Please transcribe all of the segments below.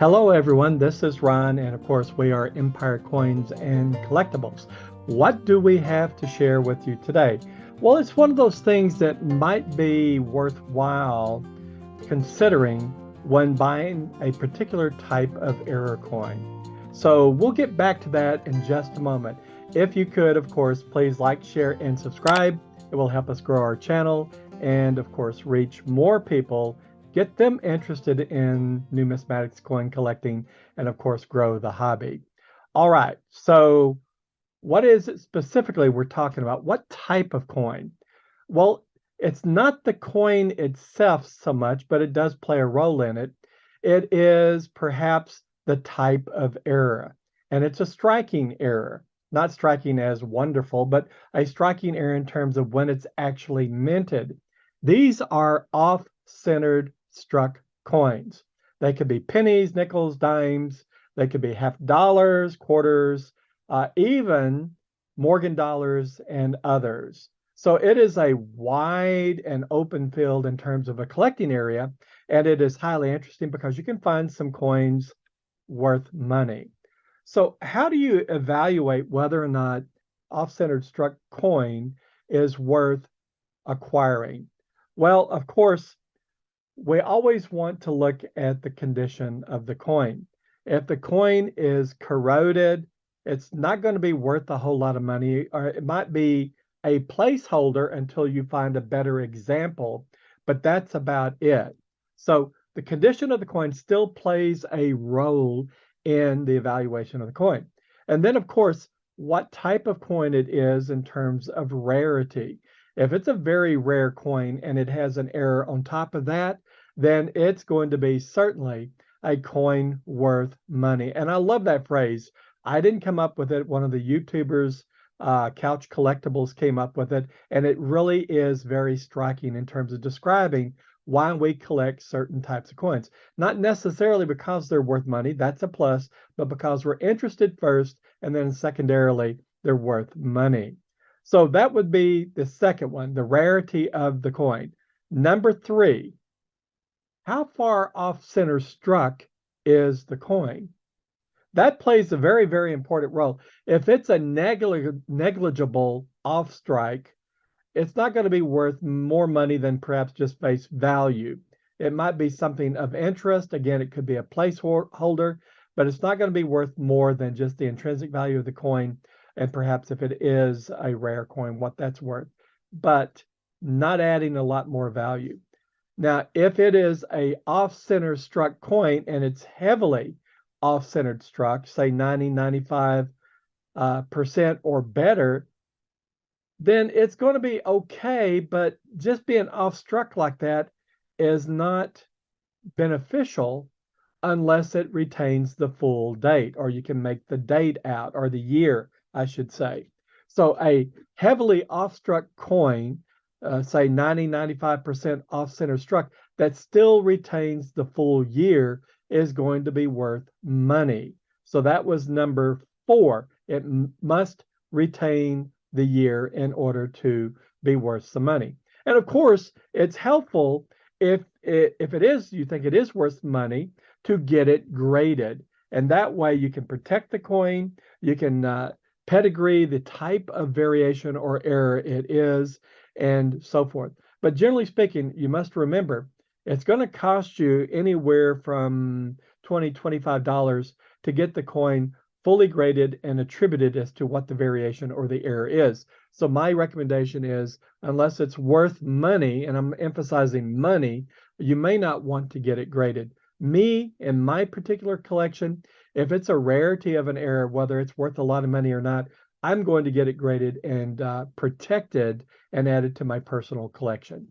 Hello, everyone. This is Ron, and of course, we are Empire Coins and Collectibles. What do we have to share with you today? Well, it's one of those things that might be worthwhile considering when buying a particular type of error coin. So we'll get back to that in just a moment. If you could, of course, please like, share, and subscribe. It will help us grow our channel and, of course, reach more people, get them interested in numismatics, coin collecting, and, of course, grow the hobby. All right, so what is it specifically we're talking about? What type of coin? Well, it's not the coin itself so much, but it does play a role in it. It is perhaps the type of error, and it's a striking error. Not striking as wonderful, but a striking error in terms of when it's actually minted. These are off-centered struck coins. They could be pennies, nickels, dimes. They could be half dollars, quarters, even Morgan dollars and others. So it is a wide and open field in terms of a collecting area, and it is highly interesting because you can find some coins worth money. So how do you evaluate whether or not off-centered struck coin is worth acquiring? Well, of course, we always want to look at the condition of the coin. If the coin is corroded, it's not going to be worth a whole lot of money, or it might be a placeholder until you find a better example, but that's about it. So the condition of the coin still plays a role in the evaluation of the coin. And then, of course, what type of coin it is in terms of rarity. If it's a very rare coin and it has an error on top of that, then it's going to be certainly a coin worth money. And I love that phrase. I didn't come up with it. One of the YouTubers, Couch Collectibles, came up with it. And it really is very striking in terms of describing why we collect certain types of coins. Not necessarily because they're worth money, that's a plus, but because we're interested first, and then secondarily, they're worth money. So that would be the second one, the rarity of the coin. Number three, how far off center struck is the coin? That plays a very, very important role. If it's a negligible off strike, it's not going to be worth more money than perhaps just face value. It might be something of interest. Again, it could be a placeholder, but it's not going to be worth more than just the intrinsic value of the coin. And perhaps if it is a rare coin, what that's worth, but not adding a lot more value. Now, if it is a off-center struck coin and it's heavily off-centered struck, say 90, 95% or better, then it's going to be okay, but just being off struck like that is not beneficial unless it retains the full date, or you can make the date out, or the year, I should say. So a heavily off struck coin, say 90, 95% off center struck, that still retains the full year is going to be worth money. So that was number four. It must retain the year in order to be worth some money. And of course, it's helpful if it is, you think it is worth money, to get it graded. And that way you can protect the coin, you can pedigree the type of variation or error it is, and so forth. But generally speaking, you must remember it's going to cost you anywhere from $20, $25 to get the coin fully graded and attributed as to what the variation or the error is. So my recommendation is, unless it's worth money, and I'm emphasizing money, you may not want to get it graded. Me, in my particular collection, if it's a rarity of an error, whether it's worth a lot of money or not, I'm going to get it graded and protected and added to my personal collection.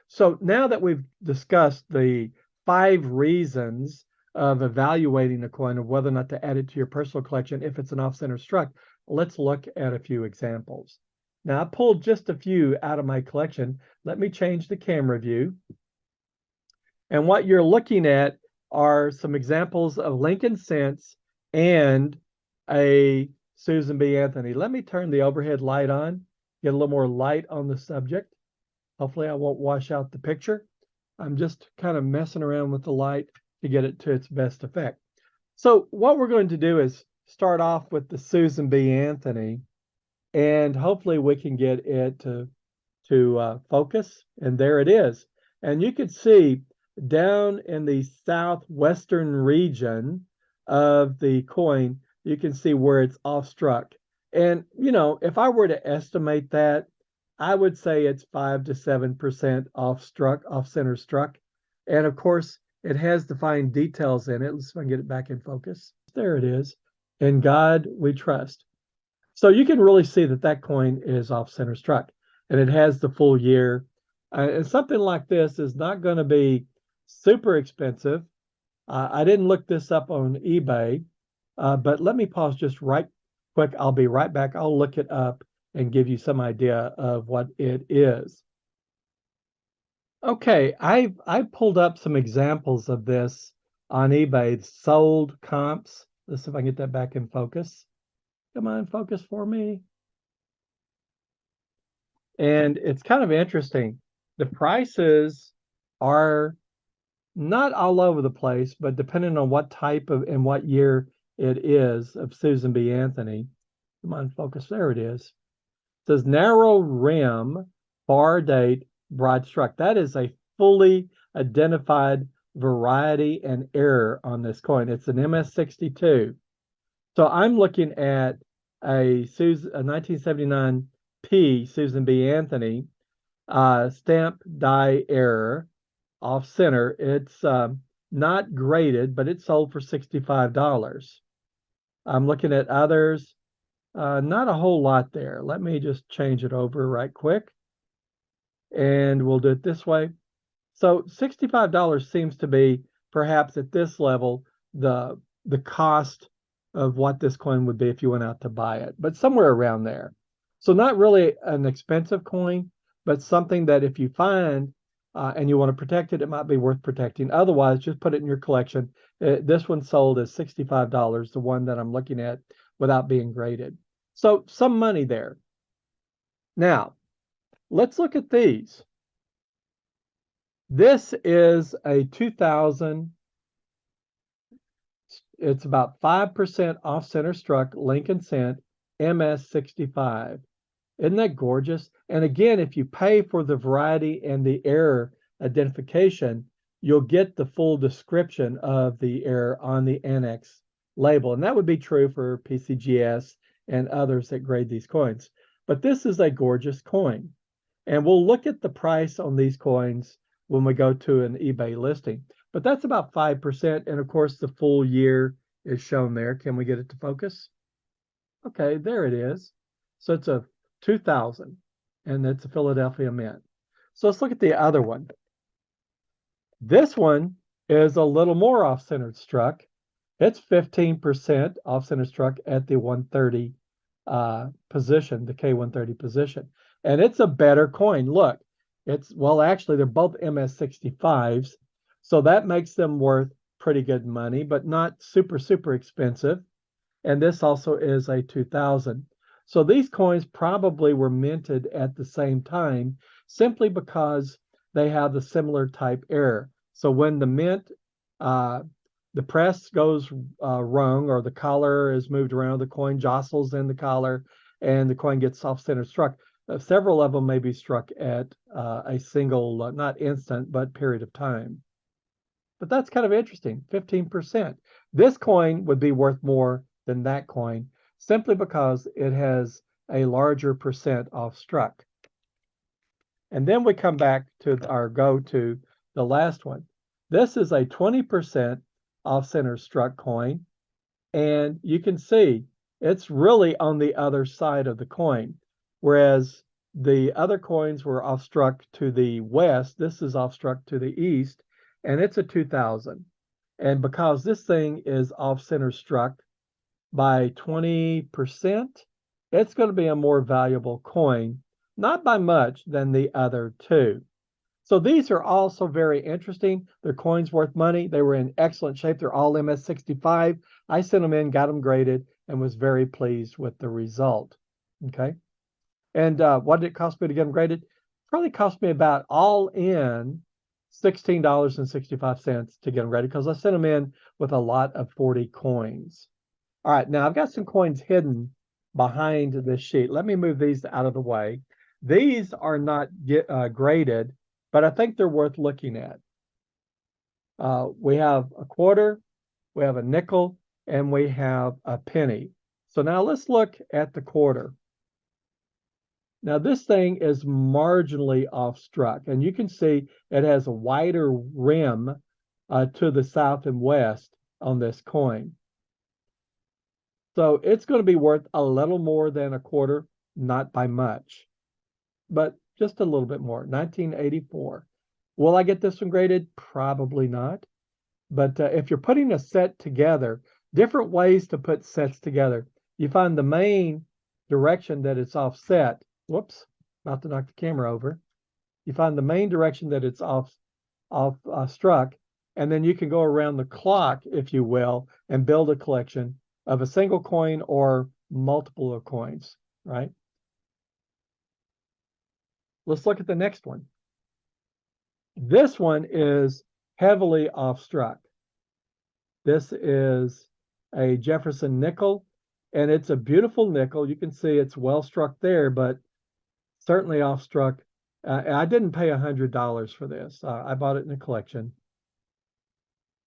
So now that we've discussed the 5 reasons of evaluating a coin, of whether or not to add it to your personal collection if it's an off-center struck, let's look at a few examples. Now, I pulled just a few out of my collection. Let me change the camera view. And what you're looking at are some examples of Lincoln cents and a Susan B. Anthony. Let me turn the overhead light on, get a little more light on the subject. Hopefully I won't wash out the picture. I'm just kind of messing around with the light to get it to its best effect. So what we're going to do is start off with the Susan B. Anthony, and hopefully we can get it to focus. And there it is. And you can see down in the southwestern region of the coin, you can see where it's off struck. And, if I were to estimate that, I would say it's 5 to 7% off struck, off center struck. And of course, it has the fine details in it. Let's see if I can get it back in focus. There it is. In God we trust. So you can really see that that coin is off center struck, and it has the full year. And something like this is not going to be super expensive. I didn't look this up on eBay, but let me pause just right quick. I'll be right back. I'll look it up and give you some idea of what it is. Okay, I pulled up some examples of this on eBay, sold comps. Let's see if I can get that back in focus. Come on, focus for me. And it's kind of interesting. The prices are not all over the place, but depending on what type of and what year it is of Susan B. Anthony. Come on, focus. There it is. It says narrow rim, bar date, broad struck. That is a fully identified variety and error on this coin. It's an MS62. So I'm looking at a 1979 P Susan B. Anthony stamp die error off center. It's not graded, but it sold for $65. I'm looking at others, not a whole lot there. Let me just change it over right quick, and we'll do it this way. So $65 seems to be perhaps at this level the cost of what this coin would be if you went out to buy it, but somewhere around there. So not really an expensive coin, but something that if you find and you want to protect it, it might be worth protecting. Otherwise, just put it in your collection. This one sold as $65, the one that I'm looking at without being graded. So some money there. Now, let's look at these. This is a 2000. It's about 5% off center struck Lincoln Cent MS65. Isn't that gorgeous? And again, if you pay for the variety and the error identification, you'll get the full description of the error on the annex label. And that would be true for PCGS and others that grade these coins. But this is a gorgeous coin. And we'll look at the price on these coins when we go to an eBay listing. But that's about 5%. And of course, the full year is shown there. Can we get it to focus? Okay, there it is. So it's a 2000, and it's a Philadelphia Mint. So let's look at the other one. This one is a little more off-centered struck. It's 15% off-center struck at the 130 position, the K130 position. And it's a better coin. Look, actually, they're both MS65s. So that makes them worth pretty good money, but not super, super expensive. And this also is a 2000. So these coins probably were minted at the same time simply because they have the similar type error. So when the mint, the press goes wrong, or the collar is moved around, the coin jostles in the collar, and the coin gets off-center struck. Several of them may be struck at a single, not instant, but period of time. But that's kind of interesting, 15%. This coin would be worth more than that coin simply because it has a larger percent off struck. And then we come back to to the last one. This is a 20% off center struck coin. And you can see it's really on the other side of the coin. Whereas the other coins were off struck to the west, this is off struck to the east, and it's a 2000. And because this thing is off center struck by 20%, it's going to be a more valuable coin, not by much than the other two. So these are also very interesting. They're coins worth money. They were in excellent shape. They're all MS65. I sent them in, got them graded, and was very pleased with the result. Okay. And what did it cost me to get them graded? Probably cost me about all in $16.65 to get them ready because I sent them in with a lot of 40 coins. All right, now I've got some coins hidden behind this sheet. Let me move these out of the way. These are not graded, but I think they're worth looking at. We have a quarter, we have a nickel, and we have a penny. So now let's look at the quarter. Now this thing is marginally off struck, and you can see it has a wider rim to the south and west on this coin. So it's going to be worth a little more than a quarter, not by much, but just a little bit more. 1984. Will I get this one graded? Probably not. But if you're putting a set together, different ways to put sets together. You find the main direction that it's offset. Whoops, about to knock the camera over. You find the main direction that it's off struck, and then you can go around the clock, if you will, and build a collection of a single coin or multiple of coins, right? Let's look at the next one. This one is heavily off struck. This is a Jefferson nickel, and it's a beautiful nickel. You can see it's well struck there, but certainly off struck. I didn't pay $100 for this. I bought it in a collection.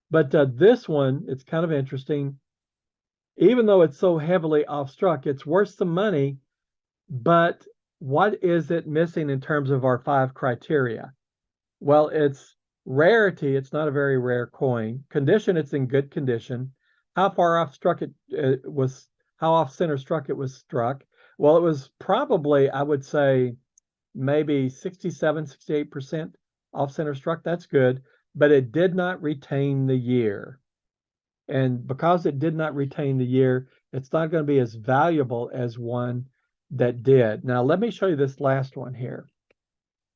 But this one, it's kind of interesting. Even though it's so heavily off struck, it's worth some money. But what is it missing in terms of our 5 criteria? Well, it's rarity. It's not a very rare coin. Condition, it's in good condition. How far off struck it was, how off center struck it was struck. Well, it was probably, I would say, maybe 67, 68% off center struck. That's good, but it did not retain the year. And because it did not retain the year, it's not going to be as valuable as one that did. Now, let me show you this last one here.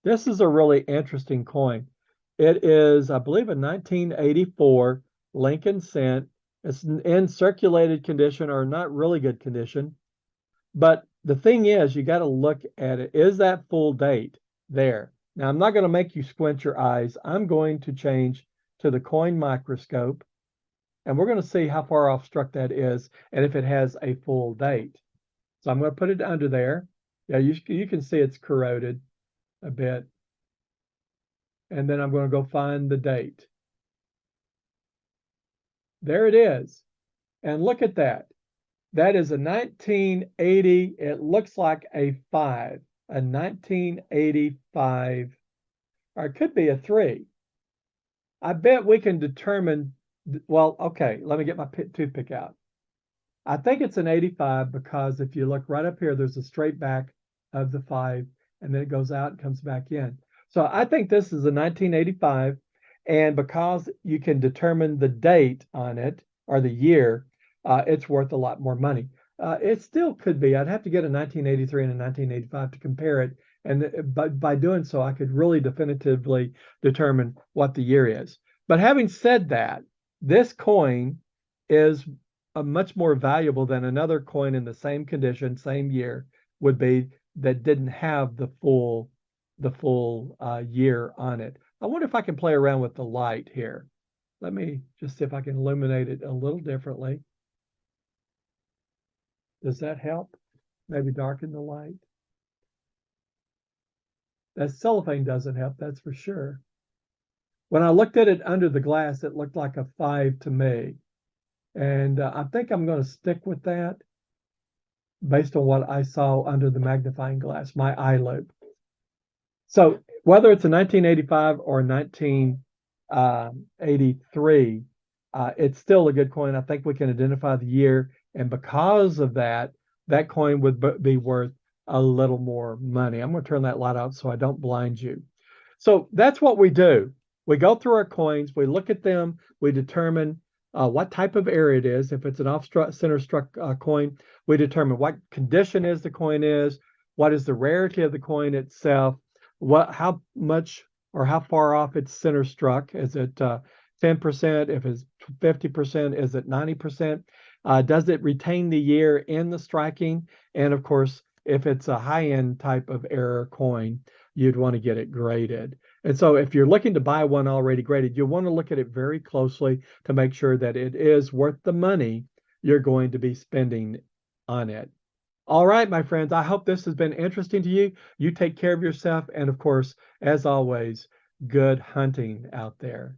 This is a really interesting coin. It is, I believe, a 1984 Lincoln cent. It's in circulated condition or not really good condition. But the thing is, you got to look at it. Is that full date there? Now, I'm not going to make you squint your eyes. I'm going to change to the coin microscope, and we're going to see how far off struck that is and if it has a full date. So I'm going to put it under there. Yeah, you can see it's corroded a bit. And then I'm going to go find the date. There it is. And look at that. That is a 1980. It looks like a 5, a 1985, or it could be a 3. I bet we can determine, well, okay, let me get my toothpick out. I think it's an 85 because if you look right up here, there's a straight back of the 5, and then it goes out and comes back in. So I think this is a 1985, and because you can determine the date on it or the year, it's worth a lot more money. It still could be. I'd have to get a 1983 and a 1985 to compare it, and by doing so, I could really definitively determine what the year is. But having said that, this coin is much more valuable than another coin in the same condition, same year would be that didn't have the full year on it. I wonder if I can play around with the light here. Let me just see if I can illuminate it a little differently. Does that help? Maybe darken the light. That cellophane doesn't help, that's for sure. When I looked at it under the glass, it looked like a 5 to me. And I think I'm going to stick with that based on what I saw under the magnifying glass, my eye loop. So whether it's a 1985 or 1983, it's still a good coin. I think we can identify the year. And because of that, that coin would be worth a little more money. I'm going to turn that light out so I don't blind you. So that's what we do. We go through our coins, we look at them, we determine what type of area it is. If it's an off-center struck coin, we determine what condition is the coin is, what is the rarity of the coin itself, how much or how far off it's center struck. Is it 10%? If it's 50%, is it 90%? Does it retain the year in the striking? And of course, if it's a high-end type of error coin, you'd want to get it graded. And so if you're looking to buy one already graded, you'll want to look at it very closely to make sure that it is worth the money you're going to be spending on it. All right, my friends, I hope this has been interesting to you. You take care of yourself. And of course, as always, good hunting out there.